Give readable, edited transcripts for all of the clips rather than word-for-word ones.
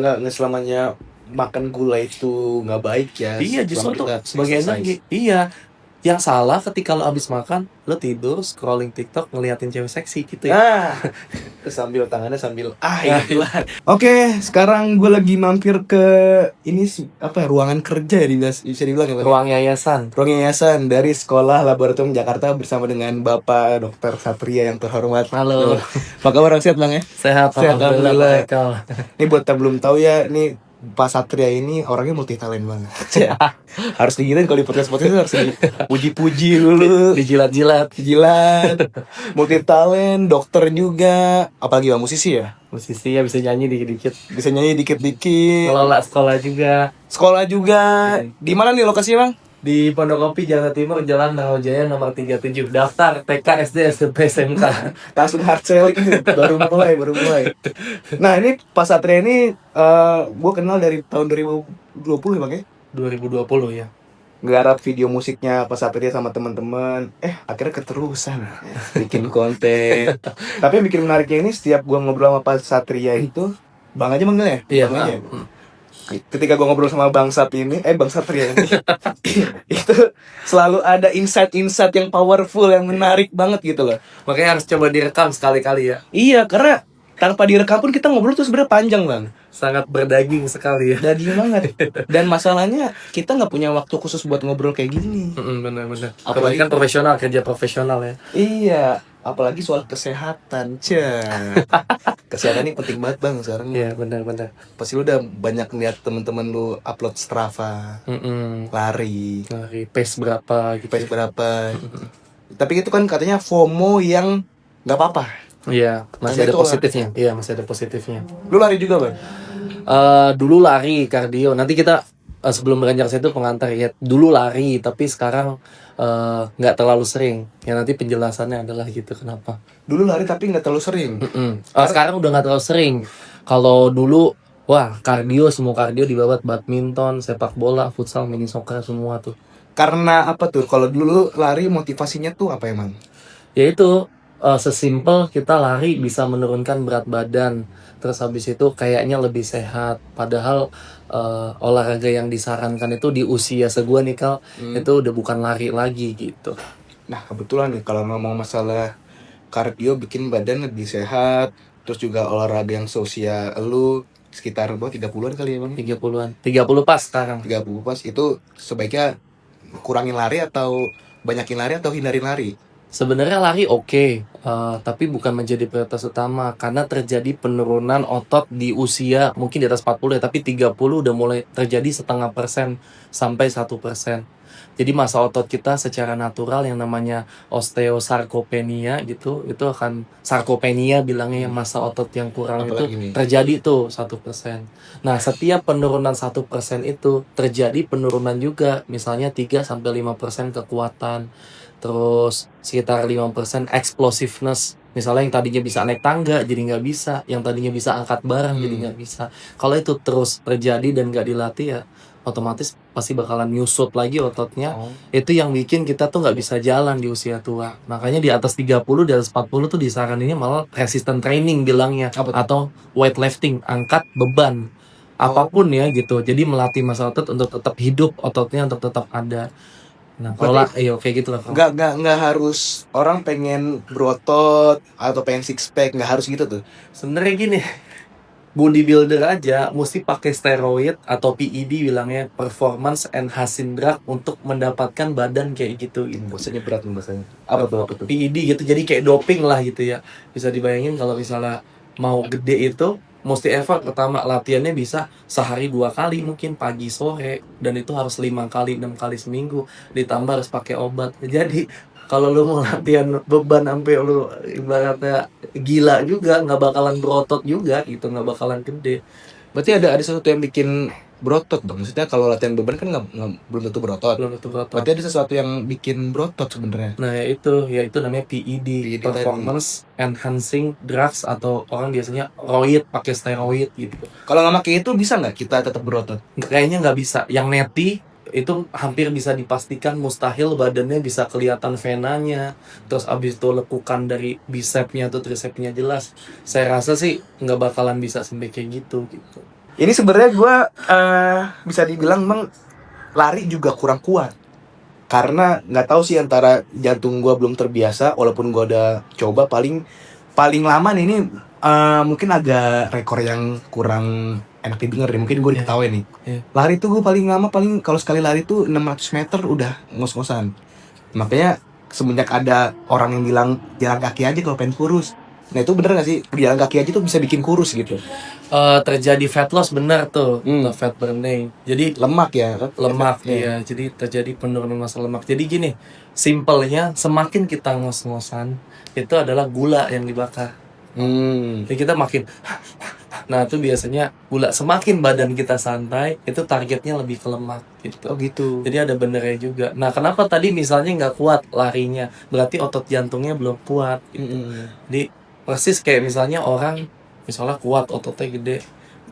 Nggak selamanya makan gula itu nggak baik ya. Iya, Selama justru tuh kita sebagai energi. exercise. Iya, yang salah ketika lo abis makan, lo tidur scrolling TikTok ngeliatin cewek seksi gitu ya. Nah, terus sambil tangannya sambil Nah, gitu lah. Oke, sekarang gue lagi mampir ke ini apa ruangan kerja ya bisa dibilang ya, Bang? ruang yayasan. Ruang yayasan dari Sekolah Laboratorium Jakarta bersama dengan Bapak Dr. Satria yang terhormat. Halo. Apa kabar, Bang? Sehat, Bang ya? Sehat, Sehat, alhamdulillah, alhamdulillah. Pak Ekal. Ini buat yang belum tahu ya, nih Pak Satria ini orangnya multi talent banget. Harus digituin kalau di podcast-podcast itu harus dipuji-puji dulu. Dijilat-jilat. Jilat, multi talent, dokter juga, apalagi Bang, musisi ya? Musisi ya, bisa nyanyi dikit-dikit. Bisa nyanyi dikit-dikit. Ngelola sekolah juga. Sekolah juga. Di mana nih lokasinya, Bang? Di Pondokopi, Jakarta Timur, Jalan Nahojaya nomor 37. Daftar TK, SD, SMP, SMK. Langsung hard selling. baru mulai. Nah, ini Pak Satria ini gue kenal dari tahun 2020 ya, Bang ya? 2020 ya. Nggarap video musiknya Pak Satria sama teman-teman. Akhirnya keterusan bikin konten. Tapi yang bikin menariknya ini setiap gue ngobrol sama Pak Satria itu, Bang aja manggilnya? Iya, Bang aja. Bang. Ketika gue ngobrol sama Bang Satria ini itu selalu ada insight-insight yang powerful, yang menarik banget gitu loh. Makanya harus coba direkam sekali-kali ya. Iya, karena tanpa direkam pun kita ngobrol tuh sebenarnya panjang, Bang. Sangat berdaging sekali ya. Daging banget. Dan masalahnya kita nggak punya waktu khusus buat ngobrol kayak gini. Benar-benar. Apalagi Apalagi kan profesional, kerja profesional ya. Iya, apalagi soal kesehatan. Kesehatan ini penting banget, Bang, sekarang. Iya, benar-benar. Pasti lu udah banyak lihat teman-teman lu upload Strava, lari, Pace berapa gitu. pace berapa. Tapi itu kan katanya FOMO yang nggak apa-apa. Iya, masih ada Itu positifnya. Iya, masih ada positifnya. Lu lari juga, Bang? Dulu lari kardio. Nanti kita sebelum beranjak situ pengantar ya. Dulu lari, tapi sekarang nggak terlalu sering. Ya nanti penjelasannya adalah gitu kenapa. Dulu lari tapi nggak terlalu sering. Sekarang udah nggak terlalu sering. Kalau dulu, wah kardio, semua kardio dibabat, badminton, sepak bola, futsal, mini soccer semua tuh. Karena apa tuh? Kalau dulu lari motivasinya tuh apa emang? Yaitu sesimpel kita lari bisa menurunkan berat badan, terus habis itu kayaknya lebih sehat. Padahal olahraga yang disarankan itu di usia segua nih Kal, itu udah bukan lari lagi gitu. Nah, kebetulan nih kalau ngomong masalah kardio bikin badan lebih sehat, terus juga olahraga yang seusia lu sekitar 30-an kali ya, Bang? 30-an. 30 pas sekarang. 30 pas itu sebaiknya kurangin lari atau banyakin lari atau hindarin lari? Sebenarnya lari oke, tapi bukan menjadi prioritas utama karena terjadi penurunan otot di usia mungkin di atas 40 ya, tapi 30 udah mulai terjadi 0,5% sampai 1%. Jadi masa otot kita secara natural yang namanya osteosarkopenia gitu, itu akan sarkopenia bilangnya masa otot yang kurang Apalagi itu nih? terjadi tuh 1%. Nah, setiap penurunan 1% itu terjadi penurunan juga, misalnya 3-5% kekuatan. Terus sekitar 5% explosiveness. Misalnya yang tadinya bisa naik tangga jadi nggak bisa, yang tadinya bisa angkat barang jadi nggak bisa. Kalau itu terus terjadi dan nggak dilatih ya otomatis pasti bakalan nyusut lagi ototnya. Itu yang bikin kita tuh nggak bisa jalan di usia tua. Makanya di atas 30, di atas 40 tuh disaraninnya malah resistant training bilangnya. Atau weightlifting, angkat beban. Apapun ya gitu. Jadi melatih masa otot untuk tetap hidup, ototnya untuk tetap ada. Nah, kalau kayak gitu lah. Nggak harus orang pengen berotot atau pengen six pack, nggak harus gitu tuh. Sebenarnya gini, bodybuilder aja mesti pakai steroid atau PED bilangnya, performance enhancing drug, untuk mendapatkan badan kayak gitu. Bahasanya berat nih bahasanya. Apa tuh? PED gitu, jadi kayak doping lah gitu ya. Bisa dibayangin kalau misalnya mau gede itu mesti effort. Pertama latihannya bisa sehari 2 kali mungkin pagi sore, dan itu harus 5 kali 6 kali seminggu, ditambah harus pakai obat. Jadi kalau lu mau latihan beban sampai lu ibaratnya gila juga, nggak bakalan berotot juga gitu, nggak bakalan gede. Berarti ada sesuatu yang bikin berotot dong. Maksudnya kalau latihan beban kan belum tentu berotot. Berarti ada sesuatu yang bikin berotot sebenarnya. Nah itu namanya PED, performance enhancing drugs, atau orang biasanya roid, pakai steroid gitu. Kalau nggak pakai itu bisa nggak kita tetap berotot? Kayaknya nggak bisa. Yang neti itu hampir bisa dipastikan mustahil badannya bisa kelihatan venanya, terus abis itu lekukan dari bicepnya atau tricepnya jelas. Saya rasa sih nggak bakalan bisa sampai kayak gitu. Ini sebenarnya gue bisa dibilang bang lari juga kurang kuat karena nggak tahu sih antara jantung gue belum terbiasa walaupun gue udah coba paling paling lama nih ini mungkin agak rekor yang kurang enak didengar nih mungkin gue Iya. diketawain nih. Iya. Lari tuh gue paling lama paling kalau sekali lari tuh 600 meter udah ngos-ngosan. Makanya semenjak ada orang yang bilang jalan kaki aja kalau pengen kurus. Nah itu bener gak sih? Jalan kaki aja tuh bisa bikin kurus gitu. Terjadi fat loss benar tuh, Hmm. fat burning. Jadi Lemak ya. lemak Efeknya. iya, jadi terjadi penurunan massa lemak. Jadi gini, simpelnya semakin kita ngos-ngosan itu adalah gula yang dibakar. Jadi kita makin nah itu biasanya gula, semakin badan kita santai itu targetnya lebih ke lemak gitu. Oh gitu. Jadi ada benernya juga. Nah kenapa tadi misalnya nggak kuat larinya, berarti otot jantungnya belum kuat gitu. Jadi persis kayak misalnya orang misalnya kuat ototnya gede,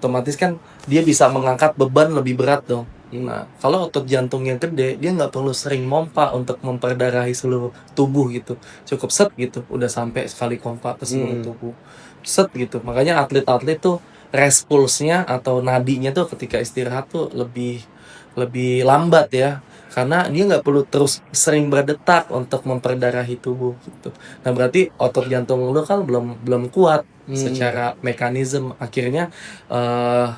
otomatis kan dia bisa mengangkat beban lebih berat dong. Nah kalau otot jantungnya gede, dia nggak perlu sering mompa untuk memperdarahi seluruh tubuh gitu, cukup set gitu udah sampai sekali pompa ke seluruh tubuh, set gitu. Makanya atlet-atlet tuh respulsnya atau nadinya tuh ketika istirahat tuh lebih lebih lambat ya, karena dia nggak perlu terus sering berdetak untuk memperdarahi tubuh gitu. Nah berarti otot jantung lu kan belum kuat secara mekanisme, akhirnya eh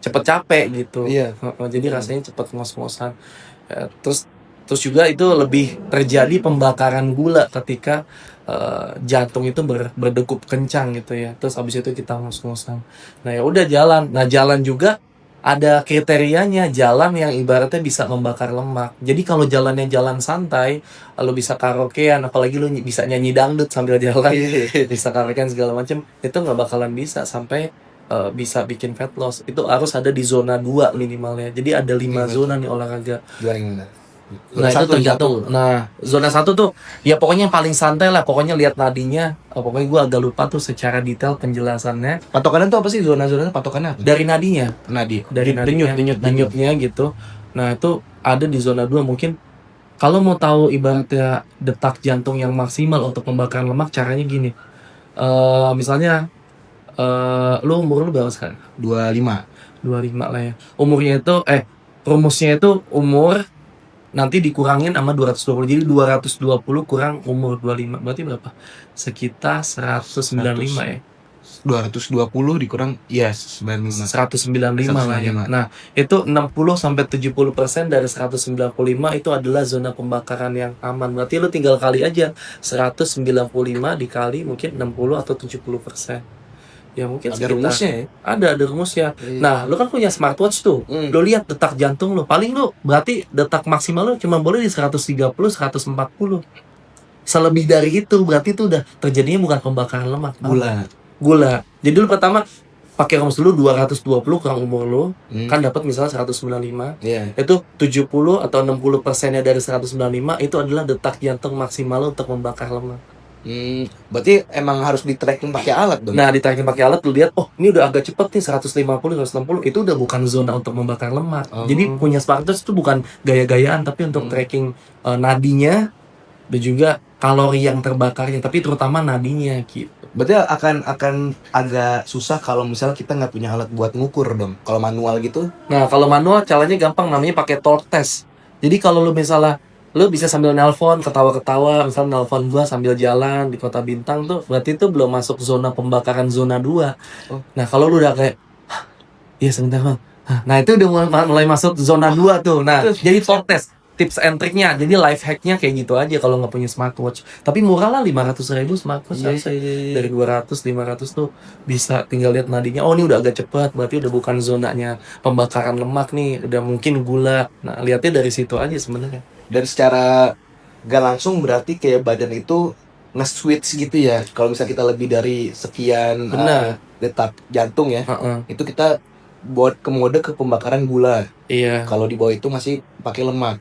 cepet capek gitu. Iya. Jadi rasanya cepet ngos-ngosan. Terus terus juga itu lebih terjadi pembakaran gula ketika jantung itu berdegup kencang gitu ya. Terus abis itu kita ngos-ngosan. Nah ya udah jalan. Nah jalan juga ada kriterianya, jalan yang ibaratnya bisa membakar lemak. Jadi kalau jalannya jalan santai, lo bisa karaokean, apalagi lo bisa nyanyi dangdut sambil jalan, bisa karaokean segala macam, itu nggak bakalan bisa sampai bisa bikin fat loss. Itu harus ada di zona 2 minimalnya. Jadi ada 5 zona nih olahraga. Gimana? Nah itu tergantung. Nah zona 1 tuh ya pokoknya yang paling santai lah. Pokoknya lihat nadinya. Pokoknya gue agak lupa tuh secara detail penjelasannya. Patokannya tuh apa sih zona-zonanya patokannya apa? Dari nadinya. Nadi. Dari nadinya, denyutnya gitu. Nah itu ada di zona 2 mungkin. Kalau mau tahu ibaratnya detak jantung yang maksimal untuk pembakaran lemak, caranya gini. Misalnya lu umur lu berapa sekarang? 25. 25 lah ya. Umurnya itu rumusnya itu umur nanti dikurangin sama 220. Jadi 220 kurang umur 25. Berarti berapa? Sekitar 195 ya. 220 dikurang yes 95. 195 lah ya. 195. Nah, itu 60 sampai 70% dari 195 itu adalah zona pembakaran yang aman. Berarti lu tinggal kali aja 195 dikali mungkin 60 atau 70%. Ya mungkin Ada sekitar rumusnya ya? ada rumusnya. Nah, lu kan punya smartwatch tuh. Lu lihat detak jantung lu. Paling lu berarti detak maksimal lu cuma boleh di 130, 140. Selebih dari itu berarti itu udah terjadinya bukan pembakaran lemak, gula. Jadi lu pertama pakai rumus dulu 220 kurang umur lu, kan dapat misalnya 195. Iya. Itu 70 atau 60%-nya dari 195 itu adalah detak jantung maksimal lu untuk membakar lemak. Berarti emang harus di tracking pakai alat dong. Nah, di tracking pakai alat lu lihat, oh, ini udah agak cepet nih 150, 160, itu udah bukan zona untuk membakar lemak. Jadi punya smartwatch itu bukan gaya-gayaan tapi untuk tracking nadinya dan juga kalori yang terbakarnya, tapi terutama nadinya gitu. Berarti akan agak susah kalau misalnya kita nggak punya alat buat ngukur dong. Kalau manual gitu. Nah, kalau manual caranya gampang, namanya pakai torque test. Jadi kalau lu misalnya lu bisa sambil nelpon, ketawa-ketawa, misalnya nelpon gua sambil jalan di Kota Bintang tuh, berarti itu belum masuk zona pembakaran zona 2. Nah, kalau lu udah kayak iya sebentar, Bang. Nah, itu udah mulai masuk zona 2 tuh. Nah, jadi torque test. Tips and triknya, jadi life hacknya kayak gitu aja kalau nggak punya smartwatch. Tapi murah lah, 500.000 smartwatch. Dari 200, 500 tuh bisa tinggal lihat nadinya. Oh, ini udah agak cepat, berarti udah bukan zonanya pembakaran lemak nih, udah mungkin gula. Nah, lihatnya dari situ aja sebenarnya. Dan secara gak langsung berarti kayak badan itu nge-switch gitu ya. Kalau misalnya kita lebih dari sekian detak jantung ya, itu kita buat ke mode ke pembakaran gula. Iya. Kalau di bawah itu masih pakai lemak.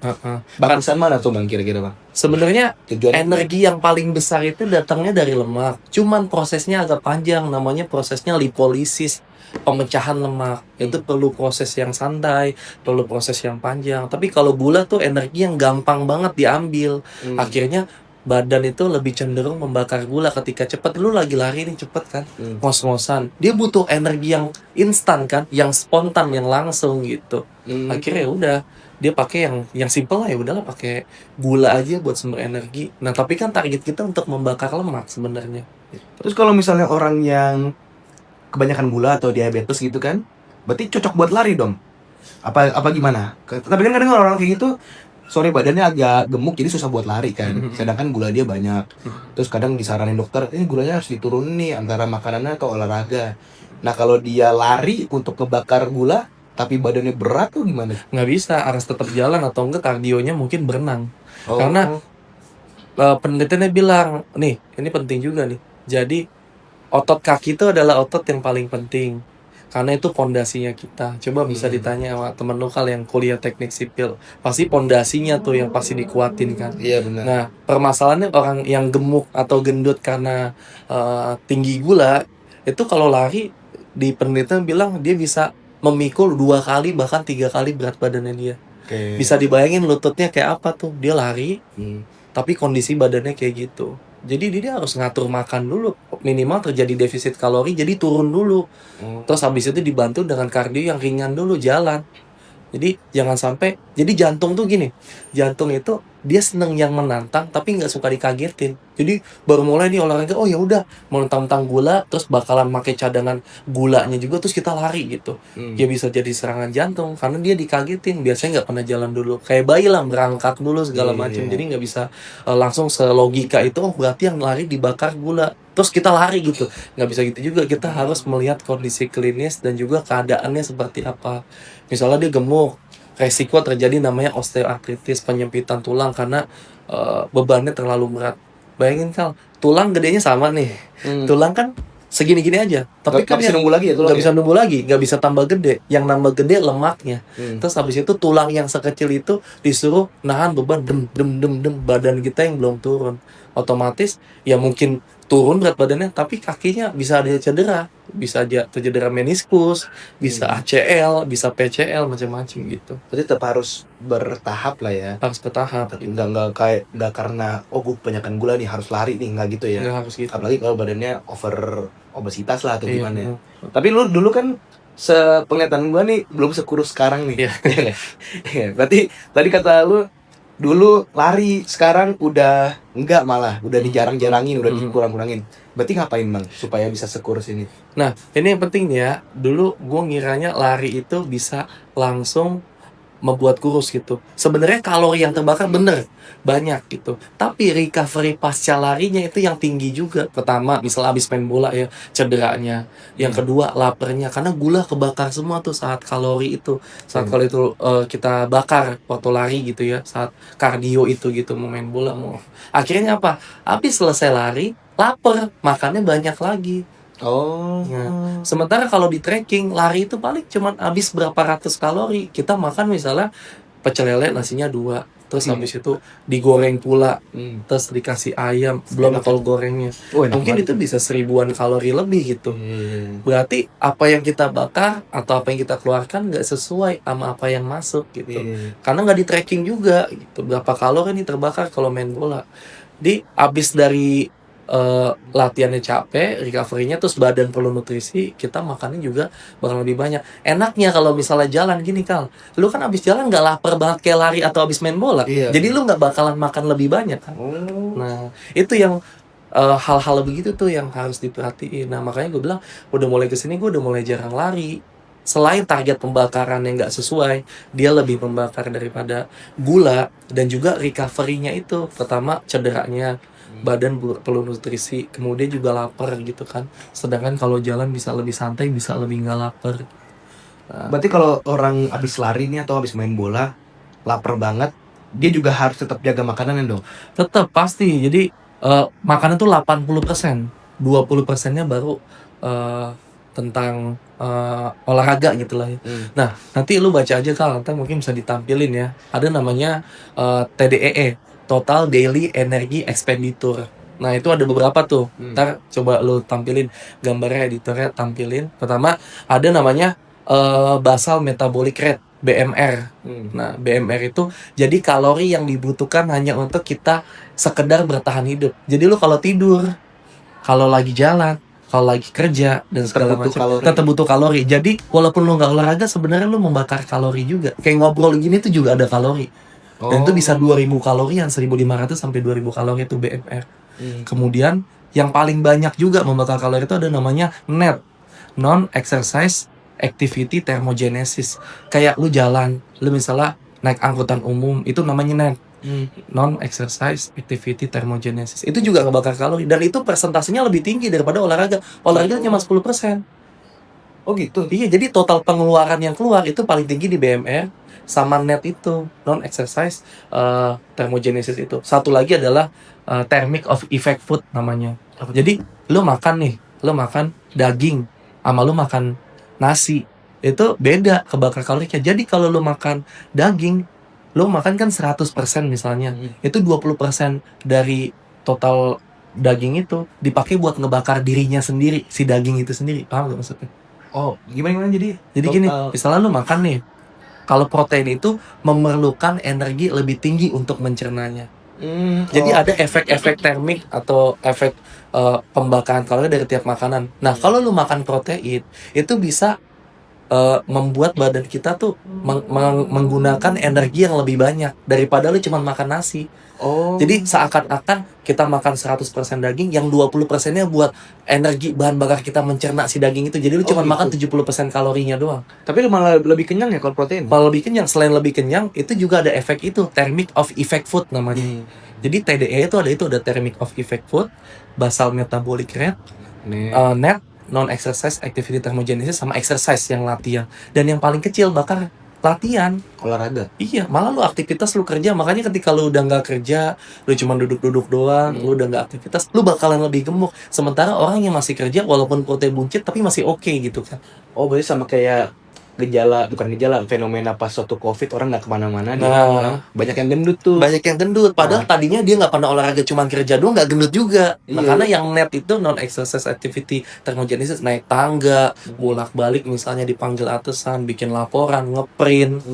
Bagusan mana tuh Bang kira-kira Bang? Sebenarnya energi yang paling besar itu datangnya dari lemak. Cuman prosesnya agak panjang, namanya prosesnya lipolisis. Pemecahan lemak itu perlu proses yang santai, perlu proses yang panjang. Tapi kalau gula tuh energi yang gampang banget diambil. Akhirnya badan itu lebih cenderung membakar gula ketika cepet. Lu lagi lari nih cepet kan, ngos-ngosan. Dia butuh energi yang instan kan, yang spontan, yang langsung gitu. Akhirnya ya udah, dia pakai yang simple lah, ya udahlah pakai gula aja buat sumber energi. Nah, tapi kan target kita untuk membakar lemak sebenarnya. Terus kalau misalnya orang yang kebanyakan gula atau diabetes gitu kan, berarti cocok buat lari dong? Apa gimana? Tapi kan kadang orang kayak gitu, sorry badannya agak gemuk jadi susah buat lari kan. Sedangkan gula dia banyak. Terus kadang disaranin dokter, gulanya harus diturunin nih antara makanannya atau olahraga. Nah kalau dia lari untuk ngebakar gula, tapi badannya berat tuh gimana? Nggak bisa, harus tetap jalan atau enggak kardionya mungkin berenang. Oh. Karena penelitiannya bilang, nih, ini penting juga nih. Jadi, otot kaki itu adalah otot yang paling penting. Karena itu pondasinya kita. Coba bisa ditanya sama temen lu kali yang kuliah teknik sipil. Pasti pondasinya tuh yang pasti dikuatin kan. Iya benar. Nah, permasalahannya orang yang gemuk atau gendut karena tinggi gula, itu kalau lari, di penelitian bilang dia bisa memikul 2 kali bahkan 3 kali berat badannya dia. Oke. Bisa dibayangin lututnya kayak apa tuh. Dia lari, Hmm. tapi kondisi badannya kayak gitu. Jadi dia harus ngatur makan dulu, minimal terjadi defisit kalori, jadi turun dulu. Terus habis itu dibantu dengan kardio yang ringan dulu, jalan. Jadi jangan sampai, jadi jantung tuh gini, jantung itu dia seneng yang menantang tapi nggak suka dikagetin. Jadi baru mulai nih olahraga, oh ya udah mau mentang-mentang gula, terus bakalan pakai cadangan gulanya juga, terus kita lari gitu. Ya bisa jadi serangan jantung karena dia dikagetin. Biasanya nggak pernah jalan dulu, kayak bayi lah, berangkat dulu segala macam. Iya. Jadi nggak bisa langsung selogika itu, oh berarti yang lari dibakar gula, terus kita lari gitu. Nggak bisa gitu juga, kita harus melihat kondisi klinis dan juga keadaannya seperti apa. Misalnya dia gemuk, resiko terjadi namanya osteoartritis, penyempitan tulang karena bebannya terlalu berat. Bayangin Kal, tulang gedenya sama nih. Tulang kan segini-gini aja, tapi Nggak bisa nunggu lagi ya tulang nggak ya? bisa nunggu lagi, nggak bisa tambah gede. Yang nambah gede lemaknya. Terus habis itu tulang yang sekecil itu disuruh nahan beban, dem, badan kita yang belum turun. Otomatis ya mungkin turun berat badannya, tapi kakinya bisa ada cedera, bisa aja tercedera meniskus, bisa ACL, bisa PCL, macam-macam gitu. Berarti tetap harus bertahap lah ya. Harus bertahap. Gitu. Nggak karena gue kebanyakan gula nih harus lari nih, nggak gitu ya. Nggak harus gitu. Apalagi kalau badannya over obesitas lah atau Iya, gimana ya. Tapi lu dulu kan sepenglihatan gua nih belum sekurus sekarang nih. Iya. Iya. Berarti tadi kata lu dulu lari, sekarang udah enggak, malah udah dijarang-jarangin, udah dikurang-kurangin. Berarti ngapain Bang supaya bisa sekurus ini? Nah, ini yang penting ya. Dulu gue ngiranya lari itu bisa langsung membuat kurus gitu. Sebenarnya kalori yang terbakar bener banyak gitu. Tapi recovery pasca larinya itu yang tinggi juga. Pertama, misal abis main bola ya, cederanya. Yang kedua, laparnya. Karena gula kebakar semua tuh saat kalori itu. Saat kalau itu kita bakar waktu lari gitu ya. Saat kardio itu gitu, mau main bola. Akhirnya apa? Abis selesai lari, lapar. Makannya banyak lagi. Oh. Nah, sementara kalau di tracking lari itu paling cuman habis berapa ratus kalori. Kita makan misalnya pecel lele nasinya 2, terus habis itu digoreng pula, terus dikasih ayam, belum kol gorengnya. Mungkin itu bisa 1000-an kalori lebih gitu. Berarti apa yang kita bakar atau apa yang kita keluarkan nggak sesuai sama apa yang masuk gitu. Karena nggak di tracking juga gitu. Berapa kalori nih terbakar kalau main bola. Di habis dari latihannya capek, recovery-nya, terus badan perlu nutrisi, kita makannya juga bakal lebih banyak. Enaknya kalau misalnya jalan gini Kal, lu kan abis jalan nggak lapar banget kayak lari atau abis main bola, jadi lu nggak bakalan makan lebih banyak kan. Nah itu yang hal-hal begitu tuh yang harus diperhatiin. Nah makanya gue bilang udah mulai kesini gue udah mulai jarang lari. Selain target pembakaran yang nggak sesuai, dia lebih membakar daripada gula, dan juga recovery-nya itu. Pertama cederanya, badan perlu nutrisi, kemudian juga lapar gitu kan. Sedangkan kalau jalan bisa lebih santai, bisa lebih nggak lapar. Berarti kalau orang habis lari nih atau habis main bola lapar banget, dia juga harus tetap jaga makanannya dong? Tetap pasti. Jadi makanan tuh 80%, 20%-nya baru tentang olahraga gitu lah ya. Nah nanti lu baca aja Kal, nanti mungkin bisa ditampilin ya. Ada namanya TDEE, Total Daily Energy Expenditure. Nah itu ada beberapa tuh. Ntar coba lu tampilin gambarnya, editornya tampilin. Pertama ada namanya basal metabolic rate BMR. Nah, BMR itu jadi kalori yang dibutuhkan hanya untuk kita sekedar bertahan hidup. Jadi lu kalau tidur, kalau lagi jalan, kalau lagi kerja dan segala Tetap butuh macam, kalori. tetap butuh kalori. Jadi walaupun lu nggak olahraga, sebenarnya lu membakar kalori juga. Kayak ngobrol gini tuh juga ada kalori. Dan itu bisa 2000 kalorian, 1500 sampai 2000 kalori itu BMR. Kemudian yang paling banyak juga membakar kalori itu ada namanya NET, non exercise activity thermogenesis. Kayak lu jalan, lu misalnya naik angkutan umum, itu namanya NET, non exercise activity thermogenesis. Itu juga ngebakar kalori dan itu persentasenya lebih tinggi daripada olahraga. Olahraga cuma 10%. Oh gitu. Iya, jadi total pengeluaran yang keluar itu paling tinggi di BMR sama NET itu, non exercise thermogenesis itu. Satu lagi adalah thermic of effect food namanya. Jadi lu makan daging sama lu makan nasi itu beda kebakar kalorinya. Jadi kalau lu makan daging, lu makan kan 100% misalnya. Itu 20% dari total daging itu dipakai buat ngebakar dirinya sendiri, si daging itu sendiri. Paham gak maksudnya? Oh, gimana jadi? Jadi gini, misalnya lu makan nih, kalau protein itu memerlukan energi lebih tinggi untuk mencernanya. Jadi ada efek-efek termik atau efek pembakaran kalori dari tiap makanan. Nah, kalau lu makan protein, itu bisa membuat badan kita tuh menggunakan energi yang lebih banyak daripada lu cuma makan nasi. Jadi seakan-akan kita makan 100% daging, yang 20%-nya buat energi bahan bakar kita mencerna si daging itu. Jadi lu cuma makan 70% kalorinya doang. Tapi malah lebih kenyang ya kalau protein. Kalau lebih kenyang, selain lebih kenyang, itu juga ada efek itu, thermic of effect food namanya. Jadi TDE itu ada thermic of effect food, basal metabolic rate, NET, non exercise activity thermogenesis, sama exercise yang latihan. Dan yang paling kecil bakar latihan, olahraga. Iya, malah lu aktivitas, lu kerja, makanya ketika lu udah nggak kerja, lu cuma duduk-duduk doang, lu udah nggak aktivitas, lu bakalan lebih gemuk. Sementara orang yang masih kerja walaupun perutnya buncit tapi masih oke gitu kan. Oh, berarti sama kayak bukan gejala, fenomena pas suatu COVID orang nggak kemana-mana, Nah, banyak yang gendut tuh. banyak yang gendut, padahal tadinya dia nggak pernah olahraga, cuma kerja doang, nggak gendut juga. Iya. Makanya yang NET itu non exercise activity thermogenesis, naik tangga, bolak-balik misalnya dipanggil atasan, bikin laporan, ngeprint,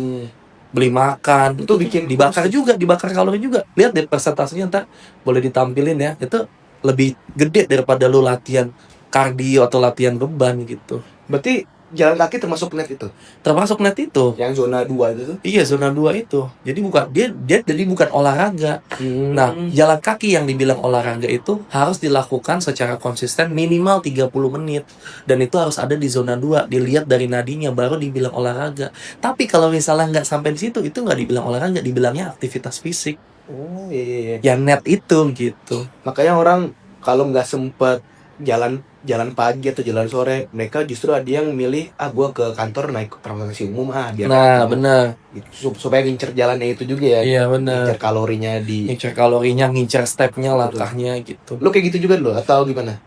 beli makan, itu bikin dibakar juga, dibakar kalori juga. Lihat deh persentasenya, ntar boleh ditampilin ya, itu lebih gede daripada lu latihan kardio atau latihan beban gitu. Berarti jalan kaki termasuk NET itu? Termasuk NET itu. Yang zona 2 itu tuh? Iya, zona 2 itu. Jadi bukan dia jadi bukan olahraga. Nah, jalan kaki yang dibilang olahraga itu harus dilakukan secara konsisten minimal 30 menit. Dan itu harus ada di zona 2, dilihat dari nadinya baru dibilang olahraga. Tapi kalau misalnya nggak sampai di situ, itu nggak dibilang olahraga, dibilangnya aktivitas fisik. Oh, iya. Yang NET itu gitu. Makanya orang kalau nggak sempet jalan pagi atau jalan sore, mereka justru ada yang milih gua ke kantor naik transportasi umum biar benar gitu, supaya ngincer jalannya itu juga ya. Iya, benar. Ngincer kalorinya, ngincer stepnya, langkahnya gitu. Lu kayak gitu juga lo atau gimana?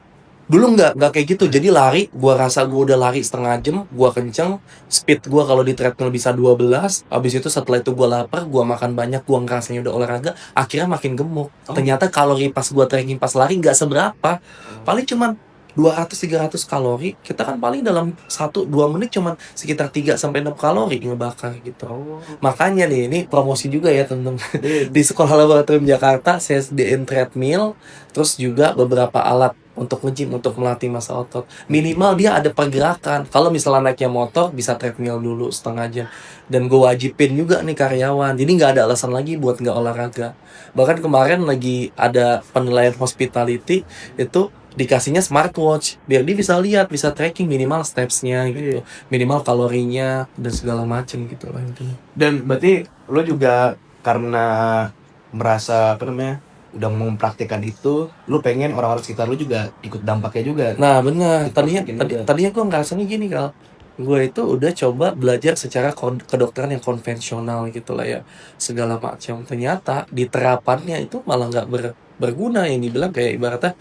Dulu nggak kayak gitu. Jadi lari, gua rasa gua udah lari setengah jam, gua kenceng, speed gua kalau di treadmill bisa 12. Habis itu setelah itu gua lapar, gua makan banyak, gua ngerasanya udah olahraga, akhirnya makin gemuk. Ternyata kalori pas gua training pas lari nggak seberapa. Paling cuman 200-300 kalori. Kita kan paling dalam 1-2 menit cuman sekitar 3-6 kalori ngebakar gitu. Makanya nih, ini promosi juga ya teman-teman. Di Sekolah Laboratorium Jakarta saya sediain treadmill, terus juga beberapa alat untuk nge-gym, untuk melatih massa otot. Minimal dia ada pergerakan. Kalau misalnya naiknya motor, bisa treadmill dulu setengah jam. Dan gue wajibin juga nih karyawan. Jadi nggak ada alasan lagi buat nggak olahraga. Bahkan kemarin lagi ada penilaian hospitality, itu dikasihnya smartwatch. Biar dia bisa lihat, bisa tracking minimal steps-nya gitu. Minimal kalorinya, dan segala macam gitu lah intinya. Dan berarti lo juga karena merasa udah mempraktikkan itu, lu pengen orang-orang sekitar lu juga ikut dampaknya juga. Nah benar, tadinya gue ngerasanya gini Kal, gue itu udah coba belajar secara kedokteran yang konvensional gitu lah ya, segala macam. Ternyata di terapannya itu malah nggak berguna. Yang dibilang kayak ibaratnya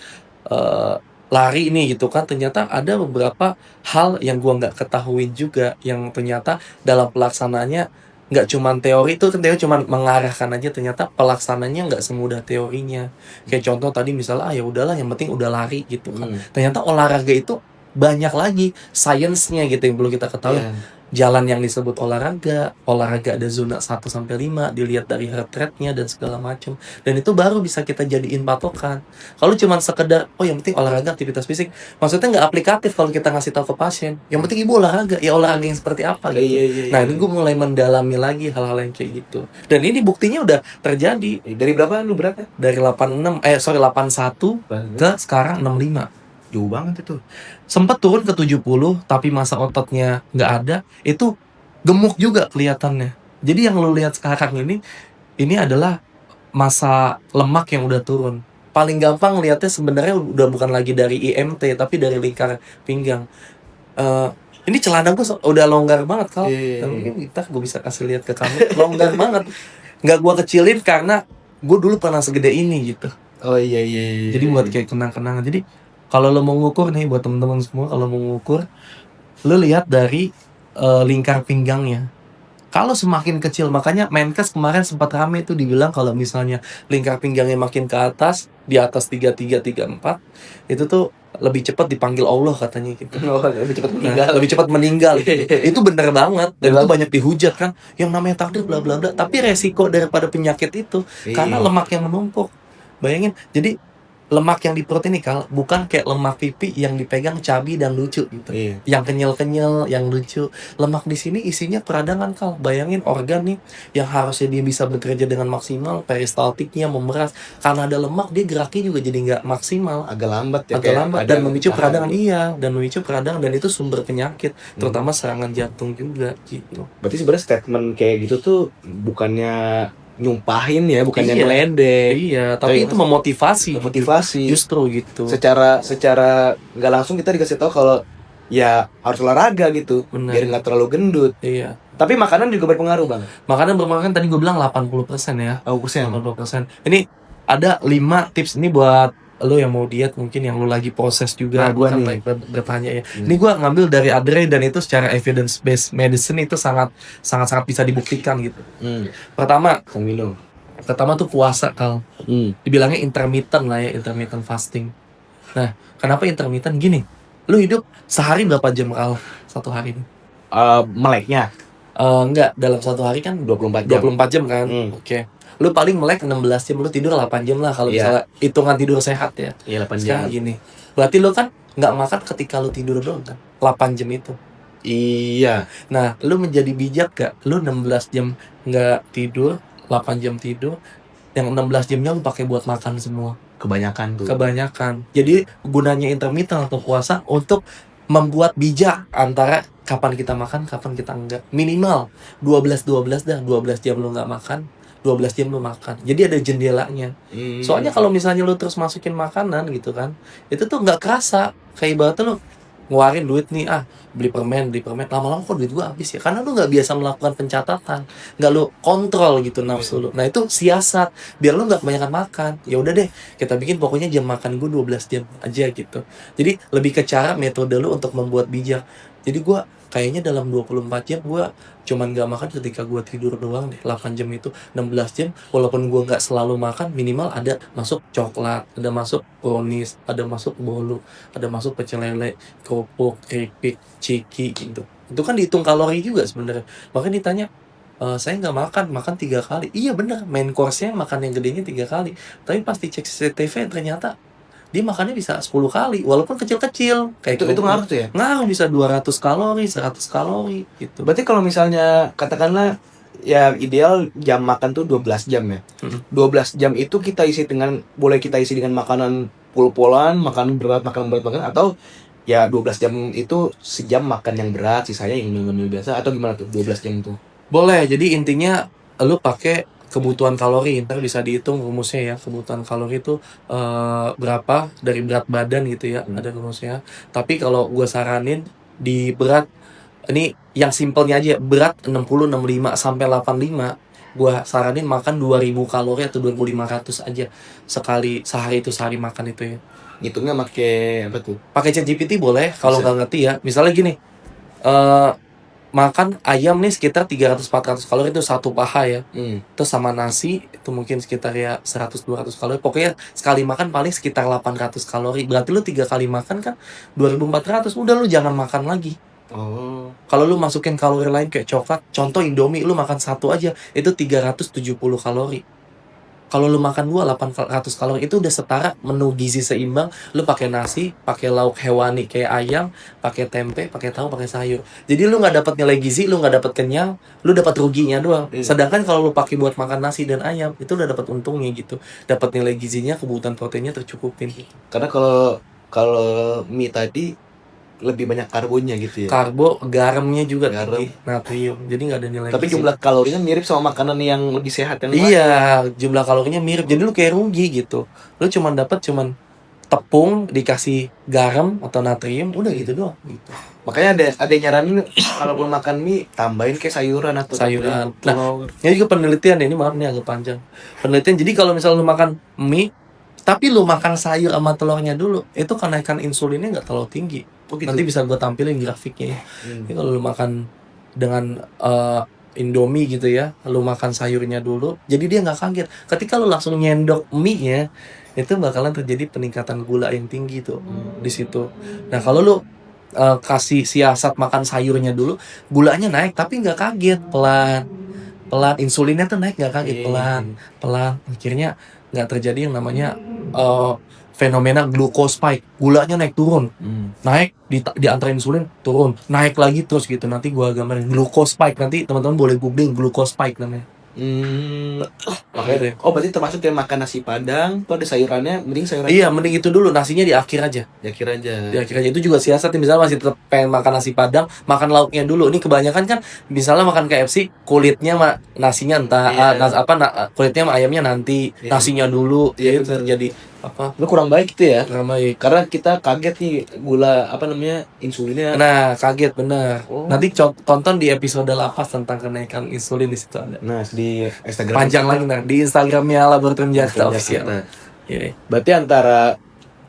lari nih gitu kan, ternyata ada beberapa hal yang gue nggak ketahuin juga, yang ternyata dalam pelaksanaannya nggak cuman teori itu, kan teori cuma mengarahkan aja, ternyata pelaksananya nggak semudah teorinya. Kayak contoh tadi misalnya ya udahlah, yang penting udah lari gitu kan. Ternyata olahraga itu banyak lagi sainsnya gitu yang perlu kita ketahui. Iya. Jalan yang disebut olahraga ada zona 1-5, dilihat dari heart rate-nya dan segala macam. Dan itu baru bisa kita jadiin patokan. Kalau cuma sekedar, oh yang penting olahraga, aktivitas fisik, maksudnya nggak aplikatif kalau kita ngasih tahu ke pasien. Yang penting ibu olahraga, ya olahraga yang seperti apa gitu. Iya. Nah ini gue mulai mendalami lagi hal-hal yang kayak gitu. Dan ini buktinya udah terjadi. Dari berapa lu beratnya? Dari 81 ke sekarang 65. Jauh banget itu. Sempat turun ke 70, tapi masa ototnya nggak ada, itu gemuk juga kelihatannya. Jadi yang lu lihat sekarang ini adalah masa lemak yang udah turun. Paling gampang lihatnya sebenarnya udah bukan lagi dari IMT, tapi dari lingkar pinggang. Ini celana gue udah longgar banget kalau. Iya. Mungkin ntar gue bisa kasih lihat ke kamu, longgar banget. Nggak gue kecilin karena gue dulu pernah segede ini gitu. Oh iya. Jadi buat kayak kenang-kenangan. Jadi kalau lo mau ngukur nih buat teman-teman semua, kalau mau ngukur, lo lihat dari lingkar pinggangnya. Kalau semakin kecil, makanya Menkes kemarin sempat rame itu dibilang kalau misalnya lingkar pinggangnya makin ke atas, di atas 33, 34, itu tuh lebih cepat dipanggil Allah katanya gitu. Oh, lebih cepat meninggal. Nah, lebih cepat meninggal gitu. Itu bener banget, dan itu banyak dihujat kan, yang namanya takdir bla bla bla. Tapi resiko daripada penyakit itu karena lemak yang menumpuk. Bayangin, jadi lemak yang di perut ini Kal, bukan kayak lemak pipi yang dipegang cabi dan lucu gitu. Iya. Yang kenyal-kenyal, yang lucu. Lemak di sini isinya peradangan Kal. Bayangin organ nih yang harusnya dia bisa bekerja dengan maksimal, peristaltiknya memeras, karena ada lemak dia geraknya juga jadi nggak maksimal. Agak lambat ya. Agak lambat dan memicu peradangan. Iya, dan memicu peradangan, dan itu sumber penyakit, terutama serangan jantung juga gitu. Berarti sebenarnya statement kayak gitu tuh bukannya nyumpahin ya, bukannya Iya. meledek. Iya, tapi itu memotivasi. Motivasi. Justru gitu. Secara nggak langsung kita dikasih tahu kalau ya harus olahraga gitu, Benar. biar nggak terlalu gendut. Iya. Tapi makanan juga berpengaruh Bang. Makanan bermakan tadi gue bilang 80% ya. Oh, persen. 80%. Ini ada 5 tips ini buat lo yang mau diet, mungkin yang lo lagi proses juga. Nah, gua kan nih. bertanya ya. Ini gue ngambil dari Adre, dan itu secara evidence based medicine itu sangat bisa dibuktikan gitu. Pertama tuh puasa Kal. Dibilangnya intermittent lah ya, intermittent fasting. Nah, kenapa intermittent? Gini, lu hidup sehari berapa jam Kal? Satu hari ini? Meleknya Enggak, dalam satu hari kan 24 jam. 24 jam kan? Oke. Lu paling melek 16 jam, lu tidur 8 jam lah kalau misalnya hitungan tidur sehat ya. Iya, 8 jam. Sekarang gini, berarti lu kan nggak makan ketika lu tidur doang kan? 8 jam itu. Iya. Nah, lu menjadi bijak gak? Lu 16 jam nggak tidur, 8 jam tidur, yang 16 jamnya lu pakai buat makan semua. Kebanyakan tuh. Jadi gunanya intermittent atau puasa untuk membuat bijak antara kapan kita makan, kapan kita enggak. Minimal 12 dah, 12 jam lu nggak makan, 12 jam lu makan. Jadi ada jendelanya. Soalnya kalau misalnya lu terus masukin makanan gitu kan, itu tuh nggak kerasa. Kayak ibaratnya lu ngeluarin duit nih, beli permen, lama-lama kok duit gua habis ya, karena lu nggak biasa melakukan pencatatan, nggak lu kontrol gitu nafsu lu. Nah itu siasat biar lu nggak kebanyakan makan. Ya udah deh, kita bikin pokoknya jam makan gua 12 jam aja gitu. Jadi lebih ke cara metode lu untuk membuat bijak. Jadi gua kayaknya dalam 24 jam gua cuman gak makan ketika gua tidur doang deh. 8 jam itu 16 jam, walaupun gua gak selalu makan, minimal ada masuk coklat, ada masuk brownies, ada masuk bolu, ada masuk pecel lele, kerupuk, keripik, ciki gitu. Itu kan dihitung kalori juga sebenarnya. Makanya ditanya, saya nggak makan 3 kali. Iya benar, main course-nya makan yang gedenya 3 kali. Tapi pasti cek CCTV ternyata dia makannya bisa 10 kali, walaupun kecil-kecil. Kayak itu ngaruh tuh ya? Ngaruh, bisa 200 kalori, 100 kalori gitu. Berarti kalau misalnya katakanlah ya ideal jam makan tuh 12 jam ya. 12 jam itu boleh kita isi dengan makanan pol-polan, makan berat, atau ya 12 jam itu sejam makan yang berat, sisanya yang ngemil biasa, atau gimana tuh 12 jam itu? Boleh, jadi intinya lu pakai kebutuhan kalori, ntar bisa dihitung rumusnya ya. Kebutuhan kalori itu berapa dari berat badan gitu ya, ada rumusnya. Tapi kalau gue saranin di berat, ini yang simpelnya aja, berat 60, 65 sampai 85, gue saranin makan 2000 kalori atau 2500 aja sehari makan itu ya. Ngitungnya pakai apa tuh? Pakai ChatGPT boleh, kalau nggak ngerti ya. Misalnya gini, makan ayam nih sekitar 300-400 kalori itu satu paha ya. Hmm. Terus sama nasi itu mungkin sekitar ya 100-200 kalori. Pokoknya sekali makan paling sekitar 800 kalori. Berarti lu 3 kali makan kan 2400. Udah lu jangan makan lagi. Oh. Kalau lu masukin kalori lain kayak coklat, contoh Indomie lu makan satu aja itu 370 kalori. Kalau lu makan 800 kalori itu udah setara menu gizi seimbang. Lu pakai nasi, pakai lauk hewani kayak ayam, pakai tempe, pakai tahu, pakai sayur. Jadi lu nggak dapat nilai gizi, lu nggak dapat kenyang, lu dapat ruginya doang. Iya. Sedangkan kalau lu pakai buat makan nasi dan ayam, itu udah dapat untungnya gitu. Dapat nilai gizinya, kebutuhan proteinnya tercukupin. Karena kalau mie tadi lebih banyak karbonnya gitu ya. Karbo, garamnya juga Garam. tinggi, natrium. Jadi nggak ada nilai Tapi gizi. jumlah kalorinya mirip sama makanan yang lebih sehat yang lain. Iya, jumlah kalorinya mirip. Jadi lu kayak rugi gitu. Lu dapat tepung dikasih garam atau natrium, udah gitu doang gitu. Makanya ada yang nyaranin kalaupun makan mie tambahin kayak sayuran atau Sayuran. telur. Ini juga penelitian ini, maaf nih agak panjang. Penelitian, jadi kalau misalnya lu makan mie tapi lu makan sayur sama telurnya dulu, itu kenaikan insulinnya nggak terlalu tinggi. Oh, gitu. Nanti bisa gue tampilin grafiknya ya. Jadi kalau lu makan dengan Indomie gitu ya, lu makan sayurnya dulu, jadi dia nggak kaget. Ketika lu langsung nyendok mie-nya, itu bakalan terjadi peningkatan gula yang tinggi tuh di situ. Nah kalau lu kasih siasat makan sayurnya dulu, gulanya naik tapi nggak kaget, pelan, insulinnya tuh naik nggak kaget, pelan. Akhirnya nggak terjadi yang namanya fenomena glucose spike, gulanya naik turun, naik di antara insulin turun, naik lagi terus gitu. Nanti gua gambarin glucose spike, nanti teman-teman boleh googling glucose spike namanya. Makanya, berarti termasuk yang makan nasi padang tuh ada sayurannya, mending sayuran. Iya, mending itu dulu, nasinya di akhir aja. Di akhir aja. Itu juga siasat. Misalnya masih tetap pengen makan nasi padang, makan lauknya dulu. Ini kebanyakan kan misalnya makan KFC, kulitnya sama nasinya entah kulitnya sama ayamnya nanti, nasinya dulu. Iya, Itu terjadi apa? Lu kurang baik gitu ya. Kurang baik. Karena kita kaget nih gula insulinnya. Nah, kaget bener. Oh. Nanti tonton di episode lapas tentang kenaikan insulin, di situ ada. Nah, di Instagram Panjang lagi di Instagramnya Laboratorium Jakarta Official. Iya. Berarti antara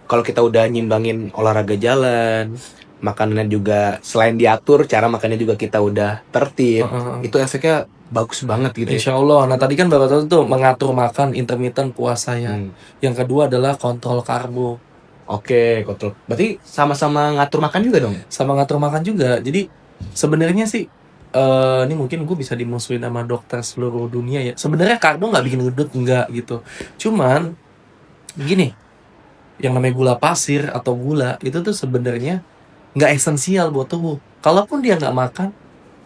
kalau kita udah nyimbangin olahraga jalan, makanannya juga selain diatur, cara makannya juga kita udah tertib, itu efeknya bagus banget gitu ya. Insya Allah. Nah tadi kan Bapak tahu tuh mengatur makan, intermittent puasa ya. Yang kedua adalah kontrol karbo. Oke, kontrol. Berarti sama-sama ngatur makan juga dong? Sama ngatur makan juga. Jadi sebenarnya sih ini mungkin gue bisa dimusuhin sama dokter seluruh dunia ya. Sebenarnya karbo nggak bikin gendut, enggak gitu. Cuman gini, yang namanya gula pasir atau gula itu tuh sebenarnya nggak esensial buat tubuh. Kalaupun dia nggak makan,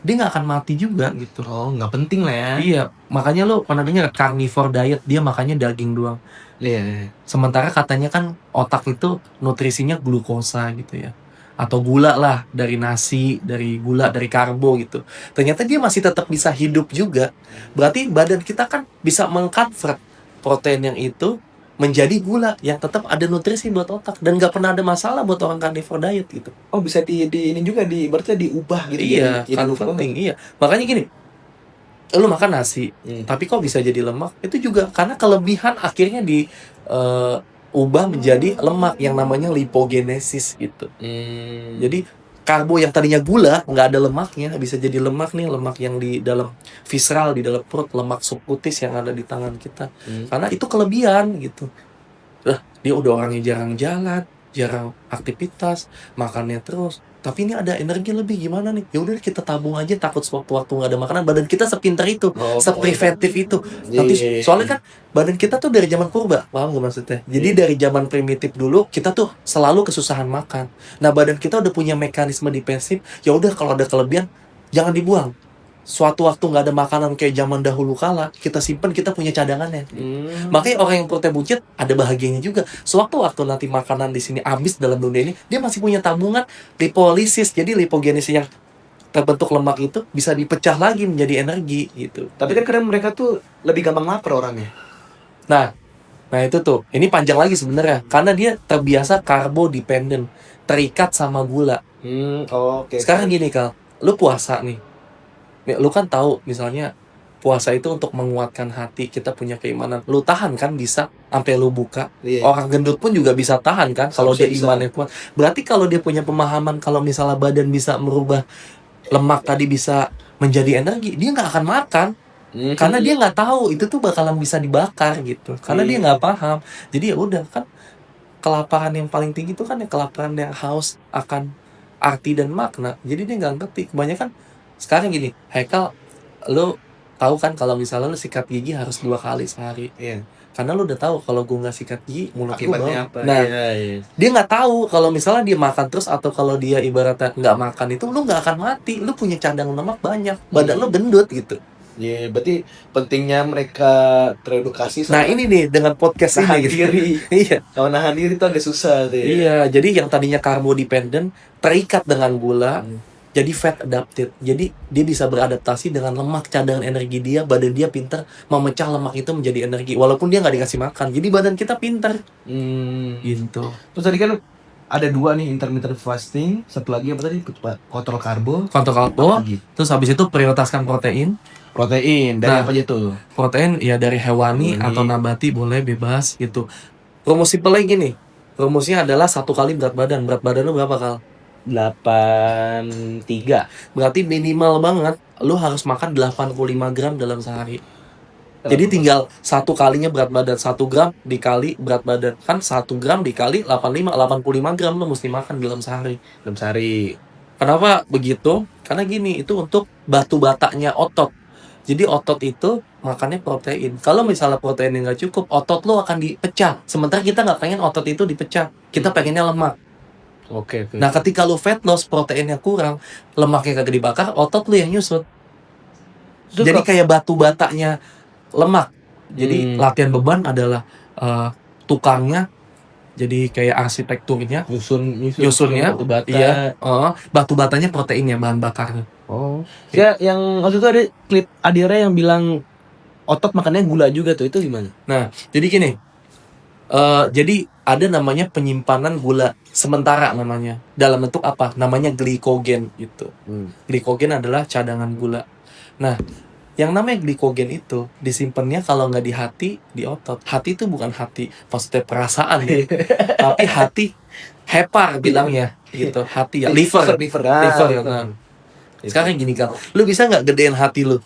dia nggak akan mati juga gitu. Oh, nggak penting lah ya. Iya, makanya lo pernah dengar carnivore diet, dia makannya daging doang. Iya. Sementara katanya kan otak itu nutrisinya glukosa gitu ya, atau gula lah, dari nasi, dari gula, dari karbo gitu. Ternyata dia masih tetap bisa hidup juga. Berarti badan kita kan bisa mengkonvert protein yang itu menjadi gula yang tetap ada nutrisi buat otak, dan nggak pernah ada masalah buat orang carnivore diet gitu. Oh, bisa di ini juga berarti diubah gitu. Iya, kan penting. Iya, makanya gini, lu makan nasi tapi kok bisa jadi lemak, itu juga karena kelebihan akhirnya ubah menjadi lemak yang namanya lipogenesis gitu. Jadi karbo yang tadinya gula nggak ada lemaknya bisa jadi lemak nih, lemak yang di dalam visceral, di dalam perut, lemak subkutis yang ada di tangan kita. Karena itu kelebihan gitu. Lah, dia udah orangnya jarang jalan, jarang aktivitas, makannya terus, tapi ini ada energi lebih, gimana nih? Ya udah kita tabung aja, takut sewaktu-waktu nggak ada makanan. Badan kita sepintar itu, sepreventif itu. Nanti soalnya kan badan kita tuh dari zaman purba, paham nggak maksudnya? Jadi dari zaman primitif dulu kita tuh selalu kesusahan makan. Nah badan kita udah punya mekanisme defensif. Ya udah kalau ada kelebihan jangan dibuang. Suatu waktu nggak ada makanan kayak zaman dahulu kala, kita simpen, kita punya cadangannya. Makanya orang yang perutnya buncit ada bahagianya juga. Sewaktu-waktu nanti makanan di sini habis dalam dunia ini, dia masih punya tabungan lipolisis. Jadi lipogenesis yang terbentuk lemak itu bisa dipecah lagi menjadi energi gitu. Tapi kan kadang mereka tuh lebih gampang lapar orangnya. Nah itu tuh, ini panjang lagi sebenarnya, karena dia terbiasa karbo dependent, terikat sama gula. Oke. Sekarang gini Kal, lu puasa nih. Lu kan tahu misalnya puasa itu untuk menguatkan hati, kita punya keimanan. Lu tahan kan bisa sampai lu buka. Orang gendut pun juga bisa tahan kan kalau dia imannya kuat. Berarti kalau dia punya pemahaman kalau misalnya badan bisa merubah lemak tadi bisa menjadi energi, dia nggak akan makan. Karena dia nggak tahu itu tuh bakalan bisa dibakar gitu. Karena dia nggak paham. Jadi ya udah kan, kelaparan yang paling tinggi itu kan ya kelaparan yang haus akan arti dan makna. Jadi dia nggak ngerti. Kebanyakan sekarang gini, Haikal, lu tahu kan kalau misalnya lu sikat gigi harus 2 kali sehari. Iya. Karena lu udah tahu kalau gua nggak sikat gigi mulut gua bau. Akibatnya apa? Nah, Iya. dia nggak tahu kalau misalnya dia makan terus atau kalau dia ibaratnya nggak makan itu lu nggak akan mati. Lu punya cadangan lemak banyak, badan lu gendut gitu. Iya, berarti pentingnya mereka teredukasi Nah ini nih dengan podcast nahan ini gitu. diri. Iya. Kalau nahan diri tuh agak susah tuh ya. Iya, jadi yang tadinya karbo dependent terikat dengan gula, jadi fat adapted. Jadi dia bisa beradaptasi dengan lemak cadangan energi dia, badan dia pintar memecah lemak itu menjadi energi walaupun dia nggak dikasih makan. Jadi badan kita pintar. Gitu. Terus tadi kan ada 2 nih, intermittent fasting, satu lagi apa tadi? Kontrol karbo. Kontrol karbo, Lagi. terus habis itu prioritaskan protein. Protein dari Nah, apa aja tuh? Protein ya dari hewani atau nabati boleh bebas gitu. Rumus simpelnya gini. Rumusnya adalah 1 kali berat badan. Berat badan lu berapa, Kal? 83. Berarti minimal banget lu harus makan 85 gram dalam sehari. Jadi tinggal 1 kalinya berat badan, 1 gram dikali berat badan. Kan 1 gram dikali 85 gram lu mesti makan dalam sehari. Dalam sehari. Kenapa begitu? Karena gini, itu untuk batu batanya otot. Jadi otot itu makannya protein. Kalau misalnya proteinnya nggak cukup, otot lo akan dipecah. Sementara kita nggak pengen otot itu dipecah. Kita pengennya lemak. Oke. Nah, ketika lo fat loss, proteinnya kurang, lemaknya kagak dibakar, otot lo yang nyusut. Jadi kayak batu batanya lemak. Jadi latihan beban adalah tukangnya. Jadi kayak arsitekturnya, nyusunnya, batu bata. iya, batu batanya proteinnya, bahan bakarnya. Oh. Ya, yang waktu itu ada klip Adira yang bilang otot makannya gula juga tuh, itu gimana? Nah, jadi gini. Jadi ada namanya penyimpanan gula sementara namanya. Dalam bentuk apa? Namanya glikogen gitu. Glikogen adalah cadangan gula. Nah, yang namanya glikogen itu disimpannya kalau nggak di hati, di otot. Hati itu bukan hati, maksudnya perasaan ya. Tapi hati, hepar bilangnya gitu. Hati ya, liver ya. Nah. Sekarang gini, Kal, lu bisa nggak gedein hati lu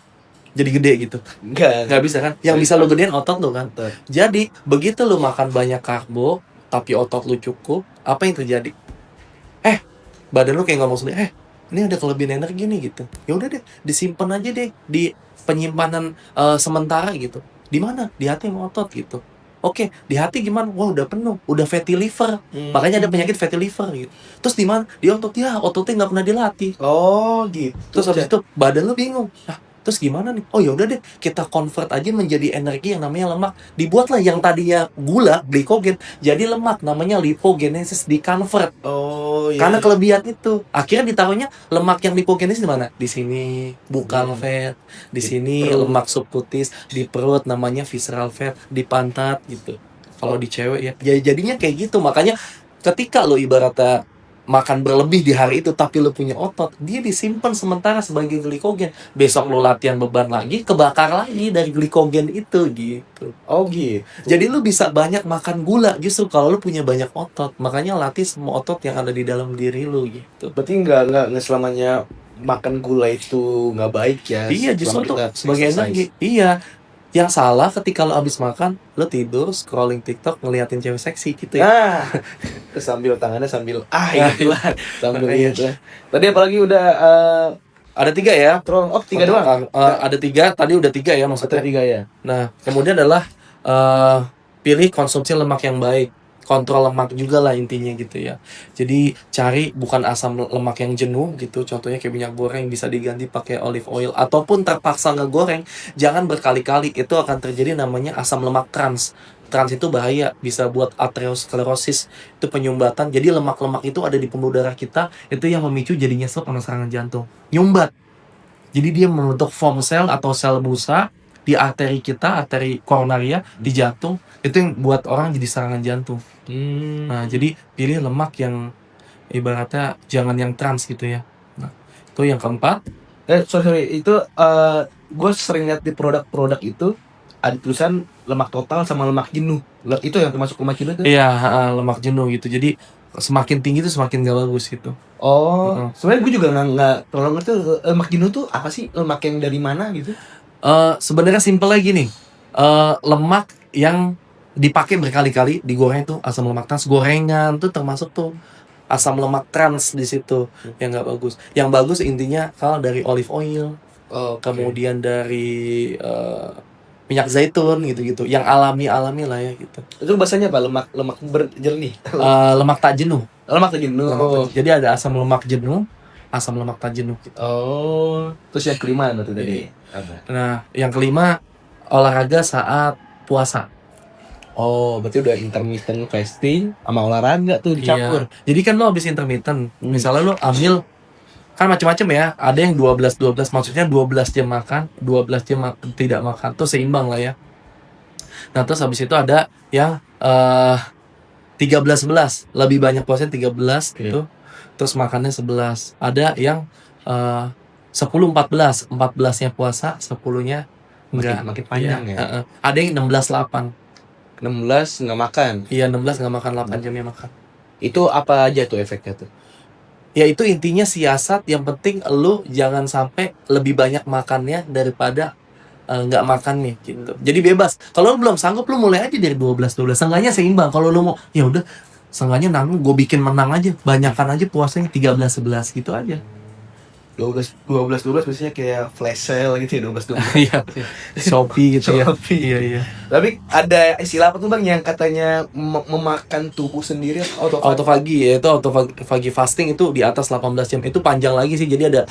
jadi gede gitu? Nggak bisa kan? Yang bisa lu gedein otot lu kan. Jadi begitu lu makan banyak karbo tapi otot lu cukup, apa yang terjadi? Badan lu kayak ngomong sendiri, ini ada kelebihan energi nih gitu. Ya udah deh, disimpan aja deh di penyimpanan sementara gitu. Di mana? Di hati sama otot gitu. Oke, di hati gimana? Wah, udah penuh, udah fatty liver. Makanya ada penyakit fatty liver gitu. Terus di mana? Di otot. Ya, ototnya nggak pernah dilatih. Oh, gitu. Terus habis itu badan lu bingung. Terus gimana nih? Oh ya udah deh, kita convert aja menjadi energi yang namanya lemak. Dibuatlah yang tadinya gula, glikogen, jadi lemak, namanya lipogenesis, di-convert. Oh, iya. Karena kelebihan itu. Akhirnya ditaruhnya lemak yang lipogenesis di mana? Di sini buccal fat, di sini lemak subkutis, di perut namanya visceral fat, di pantat gitu. Kalau di cewek ya. Jadinya kayak gitu. Makanya ketika lo ibaratnya makan berlebih di hari itu tapi lo punya otot, dia disimpan sementara sebagai glikogen. Besok lo latihan beban lagi, kebakar lagi dari glikogen itu gitu. Oh, gitu. Jadi lo bisa banyak makan gula justru kalau lo punya banyak otot. Makanya latih semua otot yang ada di dalam diri lo gitu. Berarti nggak selamanya makan gula itu nggak baik ya? Iya, justru tuh sebagai exercise. energi. Iya. Yang salah ketika lo abis makan, lo tidur, scrolling TikTok, ngeliatin cewek seksi gitu ya. Nah, terus sambil tangannya sambil gitu lah. Sambil Makanya. gitu. Tadi apalagi udah Ada 3 ya. 3 doang. Ada 3, tadi udah 3 ya maksudnya. 3 ya. Nah, kemudian adalah pilih konsumsi lemak yang baik. Kontrol lemak juga lah intinya gitu ya. Jadi cari bukan asam lemak yang jenuh gitu. Contohnya kayak minyak goreng bisa diganti pakai olive oil. Ataupun terpaksa ngegoreng, jangan berkali-kali. Itu akan terjadi namanya asam lemak trans. Trans itu bahaya, bisa buat arteriosklerosis. Itu penyumbatan. Jadi lemak-lemak itu ada di pembuluh darah kita. Itu yang memicu jadinya stroke sama serangan jantung. Nyumbat. Jadi dia membentuk foam cell atau sel busa di arteri kita, arteri koronaria, di jantung. Itu yang buat orang jadi serangan jantung. Nah, jadi pilih lemak yang ibaratnya jangan yang trans gitu ya. Nah, itu yang keempat. Sorry, itu gue sering lihat di produk-produk itu ada tulisan lemak total sama lemak jenuh. Itu yang termasuk lemak jenuh itu? Iya, lemak jenuh gitu. Jadi Semakin tinggi tuh semakin gak bagus itu. Oh, sebenarnya gue juga nggak terlalu ngerti lemak jenuh tuh apa sih, lemak yang dari mana gitu? Sebenarnya simpel lagi nih. Lemak yang dipakai berkali-kali digoreng tuh asam lemak trans, gorengan tuh termasuk tuh asam lemak trans di situ yang nggak bagus. Yang bagus intinya kalau dari olive oil, kemudian dari minyak zaitun gitu-gitu, yang alami lah ya gitu. Itu bahasanya apa? Lemak berjernih. Lemak tak jenuh. Lemak tuh jenuh. Oh. Jadi ada asam lemak jenuh, asam lemak tak jenuh gitu. Oh, terus yang kelima berarti tadi. Iya. Nah, yang kelima olahraga saat puasa. Oh, berarti udah intermittent fasting sama olahraga tuh dicampur. Iya. Jadi kan lo habis intermittent, misalnya lo ambil kan macam-macam ya. Ada yang 12 maksudnya 12 jam makan, 12 jam tidak makan. Tuh seimbang lah ya. Nah, terus habis itu ada yang 13-11, lebih banyak puasanya 13 gitu. Terus makannya 11. Ada yang 10-14, 14-nya puasa, 10-nya enggak. Makin panjang ya. Ada yang 16-8. 16 nggak makan. Iya, 16 nggak makan, 8 jamnya makan. Itu apa aja tuh efeknya tuh? Ya itu intinya siasat, yang penting lu jangan sampai lebih banyak makannya daripada nggak makan nih gitu. Jadi bebas. Kalau lu belum sanggup, lu mulai aja dari 12. Seenggaknya seimbang. Kalau lu mau ya udah seenggaknya nanggung, gue bikin menang aja. Banyakan aja puasanya 13-11 gitu aja. 12 biasanya kayak flash sale gitu ya, 12. Iya. Shopee gitu ya. Shopee. Iya. Tapi ada istilah apa tuh Bang yang katanya memakan tubuh sendiri, Autophagy, yaitu autophagy fasting itu di atas 18 jam. Itu panjang lagi sih. Jadi ada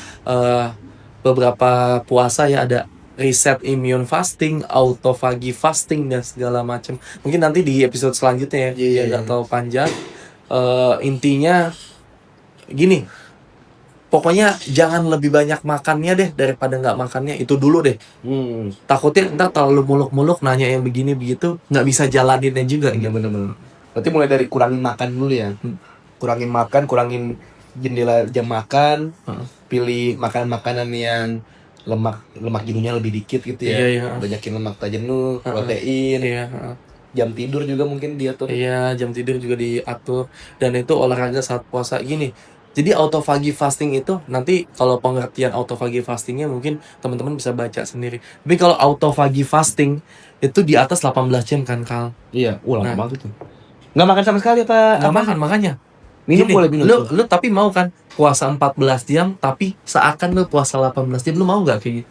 beberapa puasa ya, ada reset immune fasting, autophagy fasting dan segala macam. Mungkin nanti di episode selanjutnya ya, nggak tahu panjang. Intinya gini, pokoknya jangan lebih banyak makannya deh daripada nggak makannya, itu dulu deh. Takutnya ntar terlalu muluk-muluk nanya yang begini begitu, nggak bisa jalaninnya juga. Iya bener-bener. Berarti mulai dari kurangin makan dulu ya. Kurangin makan, kurangin jendela jam makan, pilih makanan yang lemak jenuhnya lebih dikit gitu ya. Iya. Banyakin lemak tak jenuh, protein. Iya. Jam tidur juga mungkin diatur. Iya, jam tidur juga diatur. Dan itu olahraga saat puasa gini. Jadi autophagy fasting itu nanti kalau pengertian autophagy fastingnya mungkin teman-teman bisa baca sendiri. Tapi kalau autophagy fasting itu di atas 18 jam kan, Kal? Iya, lama banget tuh. Nggak makan sama sekali apa? Nggak makan, makanya. Minum Gini, boleh minum. Lu tapi mau kan puasa 14 jam tapi seakan lu puasa 18 jam, lu mau nggak kayak gitu?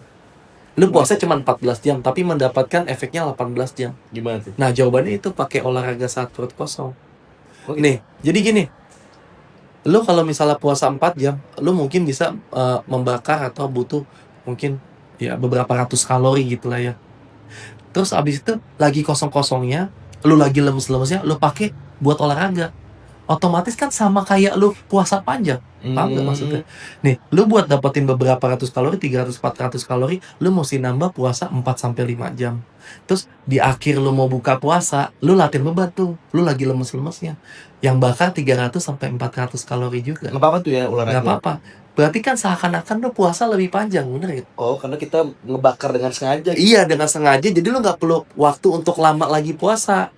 Lu puasa cuma 14 jam tapi mendapatkan efeknya 18 jam. Gimana tuh? Nah, jawabannya itu pakai olahraga saat perut kosong. Nih, jadi gini. Lu kalau misalnya puasa 4 jam, lu mungkin bisa membakar atau butuh mungkin ya beberapa ratus kalori gitu lah ya. Terus abis itu lagi kosong-kosongnya, lu lagi lemes-lemesnya, lu pakai buat olahraga. Otomatis kan sama kayak lu puasa panjang. Paham gak maksudnya? Nih, lu buat dapetin beberapa ratus kalori, 300-400 kalori, lu mesti nambah puasa 4-5 jam. Terus di akhir lu mau buka puasa, lu latihan beban tuh. Lu lagi lemes-lemesnya. Yang bakar 300-400 kalori juga. Nggak apa-apa tuh ya olahraga? Nggak apa-apa. Berarti kan seakan-akan lu puasa lebih panjang, bener gitu? Oh, karena kita ngebakar dengan sengaja. Iya, dengan sengaja. Jadi lu nggak perlu waktu untuk lama lagi puasa.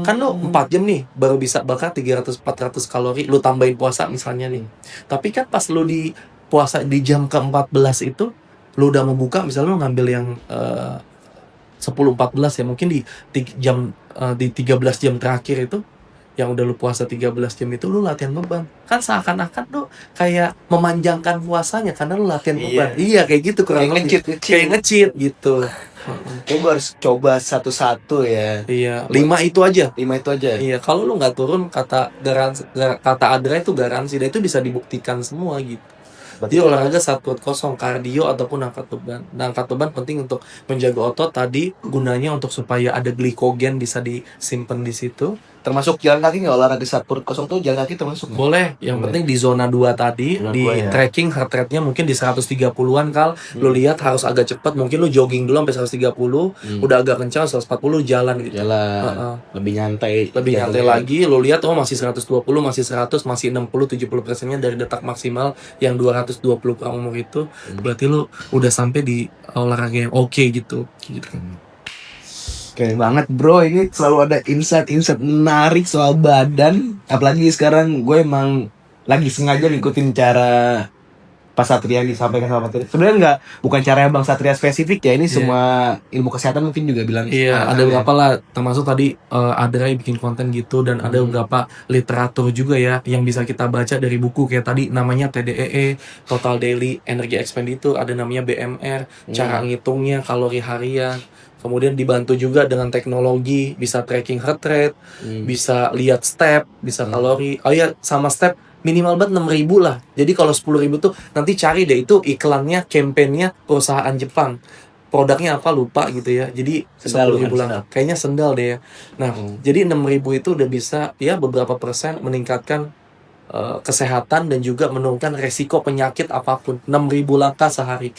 Kan lu 4 jam nih, baru bisa bakar 300-400 kalori. Lu tambahin puasa misalnya nih. Tapi kan pas lu di puasa di jam ke-14 itu, lu udah mau buka, misalnya lu ngambil yang 10-14 ya. Mungkin di 13 jam terakhir itu, yang udah lu puasa 13 jam itu lu latihan beban. Kan seakan-akan lu kayak memanjangkan puasanya karena lu latihan beban. Iya, kayak gitu kurang lebih. Kayak nge-cheat gitu. Kayak gue harus coba satu-satu ya. Iya, 5 itu aja. 5 itu aja. Iya, kalau lu nggak turun kata Adra itu garansi, dan itu bisa dibuktikan semua gitu. Jadi olahraga saat perut kosong, kardio ataupun angkat beban. Nah, angkat beban penting untuk menjaga otot tadi, gunanya untuk supaya ada glikogen bisa disimpan di situ. Termasuk jalan kaki nggak olahraga saat perut kosong tuh, jalan kaki termasuk nggak? Boleh, yang penting di zona 2 tadi, Zona di 2 ya. tracking heart rate-nya mungkin di 130-an Kal. Lu lihat harus agak cepat, mungkin lu jogging dulu sampai 130, udah agak kencang 140 jalan gitu. Jalan. Lebih nyantai. Lagi, lu lihat masih 120, masih 100, masih 60-70%-nya dari detak maksimal yang 220 per umur itu. Berarti lu udah sampai di olahraga yang oke gitu. Keren banget bro, ini selalu ada insight-insight menarik soal badan. Apalagi sekarang gue emang lagi sengaja ngikutin cara Pak Satria disampaikan sama Pak Satria. Sebenarnya bukan cara Bang Satria spesifik ya, ini Iya. semua ilmu kesehatan mungkin juga bilang. Iya, ada beberapa lah, termasuk tadi Adra yang bikin konten gitu, dan ada beberapa literatur juga ya yang bisa kita baca dari buku kayak tadi namanya TDEE, Total Daily Energy Expenditure, ada namanya BMR, cara ngitungnya kalori harian. Kemudian dibantu juga dengan teknologi, bisa tracking heart rate, bisa lihat step, bisa kalori. Oh iya, sama step minimal banget 6.000 lah. Jadi kalau 10.000 tuh nanti cari deh itu iklannya, campaignnya perusahaan Jepang. Produknya apa lupa gitu ya. Jadi Sendal 10.000 bukan, lah. Kayaknya sendal deh ya. Nah, jadi 6.000 itu udah bisa ya beberapa persen meningkatkan kesehatan dan juga menurunkan resiko penyakit apapun. 6.000 langkah sehari.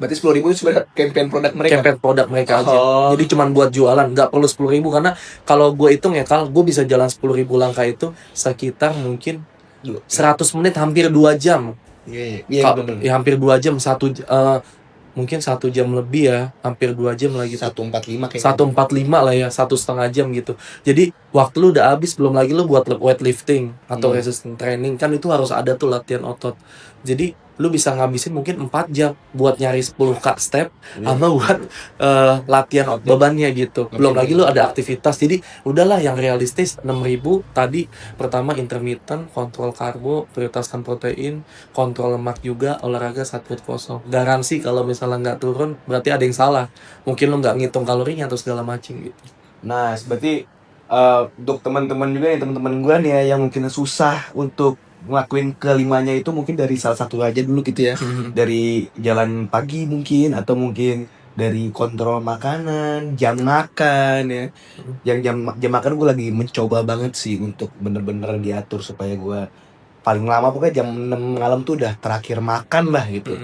Berarti 10.000 itu sebenarnya campaign produk mereka. Campaign produk mereka aja. Oh. Jadi cuman buat jualan, nggak perlu 10.000 karena kalau gue hitung ya, kalau gue bisa jalan 10.000 langkah itu sekitar mungkin 100 menit, hampir 2 jam. Iya, benar. Ya hampir 2 jam, mungkin 1 jam lebih ya, hampir 2 jam lagi. 145 kayak 145 lah ya, 1,5 jam gitu. Jadi waktu lu udah habis, belum lagi lu buat weightlifting atau resistance training, kan itu harus ada tuh latihan otot. Jadi lu bisa ngabisin mungkin 4 jam buat nyari 10k step sama buat latihan bebannya gitu. Belum lagi lu ada aktivitas. Jadi udahlah yang realistis 6.000 tadi. Pertama intermittent, kontrol karbo, prioritaskan protein, kontrol lemak juga, olahraga saat perut kosong. Garansi kalau misalnya nggak turun berarti ada yang salah. Mungkin lu nggak ngitung kalorinya atau segala macam gitu. Nah, berarti untuk teman-teman juga nih, teman-teman gue nih ya, yang mungkin susah untuk ngelakuin kelimanya itu, mungkin dari salah satu aja dulu gitu ya. Dari jalan pagi mungkin, atau mungkin dari kontrol makanan, jam makan ya. Yang jam makan gue lagi mencoba banget sih untuk bener-bener diatur supaya gue paling lama pokoknya jam 6 malam tuh udah terakhir makan lah gitu.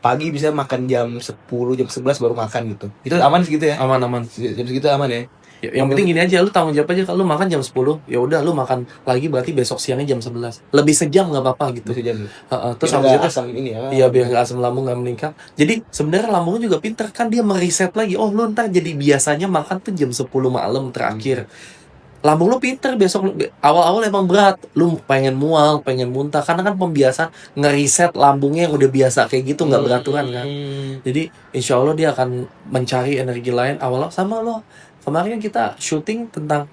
Pagi bisa makan jam 10, jam 11 baru makan gitu. Itu aman segitu ya? Aman. Jam segitu aman ya? Yang penting gini aja, lu tanggung jawab aja. Kalau lu makan jam 10, ya udah lu makan lagi berarti besok siangnya jam 11. Lebih sejam nggak apa-apa gitu. Bisa jam. Terus Biar habis nggak itu asam ini ya. iya, biar nggak asam lambung nggak meningkat. Jadi sebenarnya lambung juga pinter kan, dia mereset lagi. Oh, lu ntar jadi biasanya makan tuh jam 10 malam terakhir. Lambung lu pinter, besok awal-awal emang berat. Lu pengen mual, pengen muntah, karena kan pembiasaan ngeriset lambungnya yang udah biasa kayak gitu, nggak beraturan kan. Jadi insya Allah dia akan mencari energi lain awal sama lo. Kemarin kita syuting tentang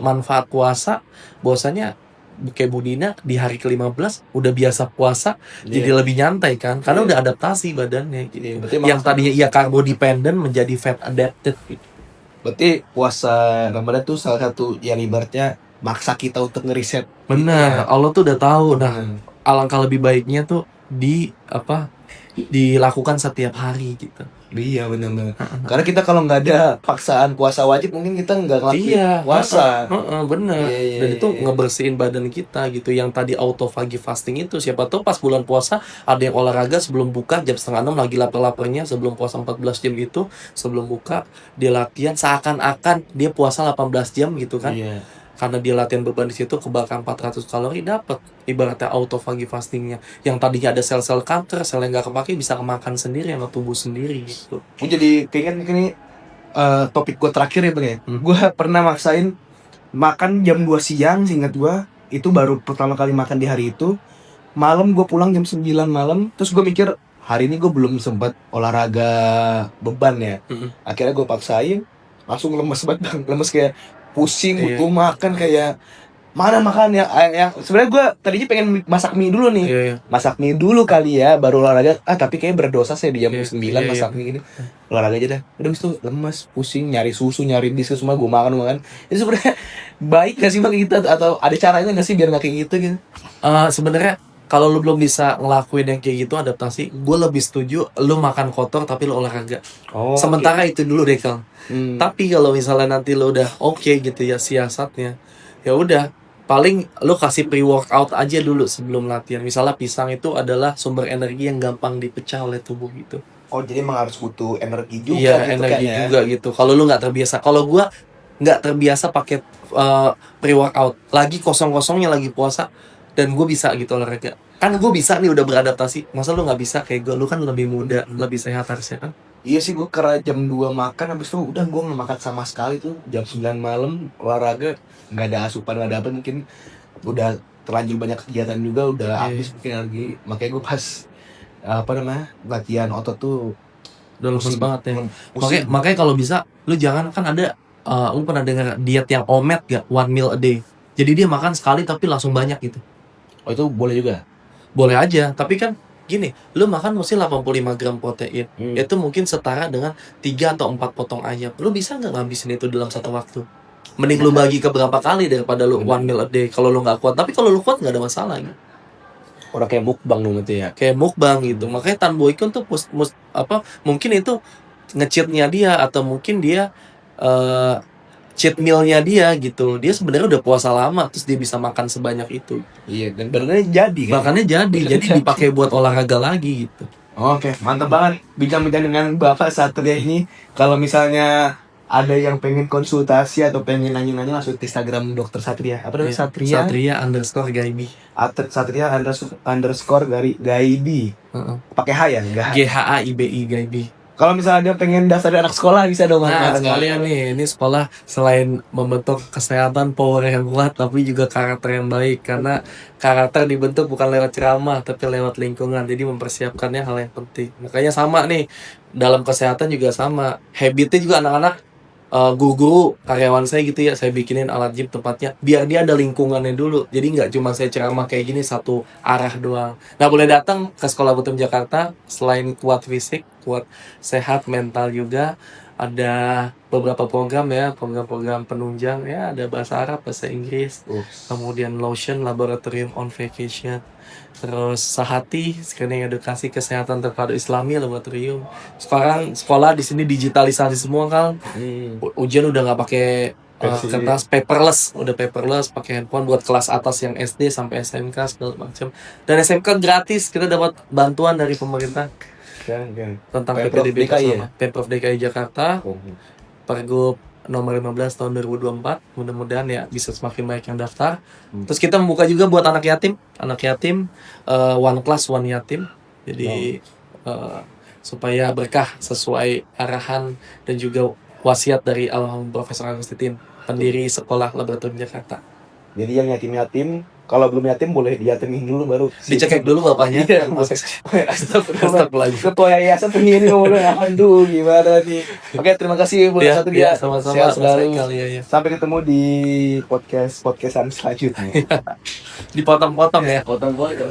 manfaat puasa, bahwasanya kayak Budina di hari ke-15 udah biasa puasa, jadi lebih nyantai kan, karena udah adaptasi badannya gitu. Yang tadinya ia carbo dependent menjadi fat adapted gitu. Berarti puasa Ramadan tuh salah satu yang ibaratnya maksa kita untuk ngeriset. Benar, Allah tuh udah tahu. Nah, alangkah lebih baiknya tuh dilakukan setiap hari gitu. Iya, benar-benar. Karena kita kalau nggak ada paksaan puasa wajib, mungkin kita nggak ngelakuin puasa. Bener. Dan itu ngebersihin badan kita gitu. Yang tadi autophagy fasting itu, siapa tahu pas bulan puasa ada yang olahraga sebelum buka jam 5:30 lagi lapar-laparnya, sebelum puasa 14 jam itu, sebelum buka dia latihan seakan-akan dia puasa 18 jam gitu kan. Karena dia latihan beban di situ, kebakar 400 kalori, dapat ibaratnya autophagy fastingnya. Yang tadinya ada sel-sel kanker, sel yang nggak kepake bisa kemakan sendiri sama tubuh sendiri gitu. Gue jadi kayaknya ini topik gue terakhir ya Bang ya. Gue pernah maksain makan jam 2 siang, seingat gue itu baru pertama kali makan di hari itu. Malam gue pulang jam 9 malam, terus gue mikir hari ini gue belum sempat olahraga beban ya. Akhirnya gue paksain, langsung lemes banget Bang, lemes kayak pusing, butuh makan kayak mana makan ya. Sebenarnya gue tadinya pengen masak mie dulu nih. Masak mie dulu kali ya, baru olahraga. Tapi kayaknya berdosa saya di jam 9 masak mie gini. Olahraga aja dah. Udah habis itu lemes, pusing, nyari susu, nyari dis semua gue makan. Itu sebenarnya baik gak sih Bang kita, atau ada caranya gak sih biar gak kayak gitu gitu? Sebenarnya kalau lu belum bisa ngelakuin yang kayak gitu adaptasi, gue lebih setuju lu makan kotor tapi lu olahraga. Sementara itu dulu deh Kang. Tapi kalau misalnya nanti lu udah oke gitu ya siasatnya, ya udah paling lu kasih pre-workout aja dulu sebelum latihan. Misalnya pisang itu adalah sumber energi yang gampang dipecah oleh tubuh gitu. Oh, jadi emang harus butuh energi juga. Iya, gitu energi kan, ya? juga gitu. Kalau lu nggak terbiasa, kalau gua nggak terbiasa pakai pre-workout, lagi kosong-kosongnya lagi puasa, dan gue bisa gitu olahraga. Kan gue bisa nih udah beradaptasi. Masa lu nggak bisa kayak gue? Lu kan lebih muda, lebih sehat harusnya kan? Iya sih, gue karena jam 2 makan, habis itu udah gue nggak makan sama sekali tuh. Jam 9 malam olahraga, nggak ada asupan, nggak ada apa, mungkin udah terlanjur banyak kegiatan juga, udah Iya. habis mungkin energi. Makanya gue pas apa namanya latihan otot tuh Udah lemes pusing banget ya. pusing. Makanya kalau bisa lu jangan, kan ada lu pernah dengar diet yang OMAD gak? One meal a day. Jadi dia makan sekali tapi langsung banyak gitu. Oh itu boleh juga. Boleh aja, tapi kan gini, lu makan mesti 85 gram protein. Hmm. Itu mungkin setara dengan 3 atau 4 potong ayam. Lu bisa nggak ngabisin itu dalam satu waktu? Mending lu bagi ke berapa kali daripada lu one meal a day kalau lu nggak kuat. Tapi kalau lu kuat nggak ada masalah gitu. Orang kayak mukbang dong itu ya. Kayak mukbang gitu. Makanya Tan Boykun tuh mungkin itu nge-cheat-nya dia, atau mungkin dia cheat meal-nya dia gitu. Dia sebenarnya udah puasa lama terus dia bisa makan sebanyak itu. Iya, dan badannya jadi kan. Bahkannya jadi dipakai buat olahraga lagi gitu. Oke, mantap banget bincang-bincang dengan Bapak Satria ini. Kalau misalnya ada yang pengen konsultasi atau pengen nanya-nanya, langsung ke Instagram Dokter Satria. Apa namanya? Satria Satria_Gaibi. Satria underscore Gaibi. Pakai H ya? Enggak. GHAIBI Gaibi. Kalau misalnya dia pengen daftar anak sekolah bisa dong. Nah, sekalian nih, ini sekolah selain membentuk kesehatan power yang kuat, tapi juga karakter yang baik. Karena karakter dibentuk bukan lewat ceramah, tapi lewat lingkungan. Jadi mempersiapkannya hal yang penting. Makanya sama nih, dalam kesehatan juga sama. Habitnya juga anak-anak, guru-guru karyawan saya gitu ya, saya bikinin alat gym tempatnya biar dia ada lingkungannya dulu, jadi nggak cuma saya ceramah kayak gini satu arah doang. Nah, boleh datang ke Sekolah Butem Jakarta. Selain kuat fisik, kuat sehat mental juga, ada beberapa program ya, program-program penunjang ya, ada bahasa Arab, bahasa Inggris, kemudian lotion, laboratorium on vacation, terus Sahati, screening edukasi kesehatan terpadu Islami, laboratorium. Sekarang sekolah di sini digitalisasi semua kan. Ujian udah nggak pakai kertas, udah paperless, pakai handphone. Buat kelas atas yang SD sampai SMK segala macam. Dan SMK gratis, kita dapat bantuan dari pemerintah tentang PPDB bersama. Pemprov DKI Jakarta, Pergub nomor 15 tahun 2024. Mudah-mudahan ya bisa semakin banyak yang daftar. Terus kita membuka juga buat anak yatim, one class one yatim. Jadi supaya berkah sesuai arahan dan juga wasiat dari almarhum Profesor Agustitin, pendiri Sekolah Laboratorium Jakarta. Jadi yang yatim-yatim, kalau belum yatim boleh diyatimin dulu baru. Dicekek dulu bapaknya. Iya, Astagfirullah. Ketua yayasan pengirim ngomongnya, aduh gimana nih. Oke, terima kasih Bu Satria. Sama-sama. Sehat selalu. Ya. Sampai ketemu di podcastan selanjutnya. Dipotong-potong ya. Potong-potong.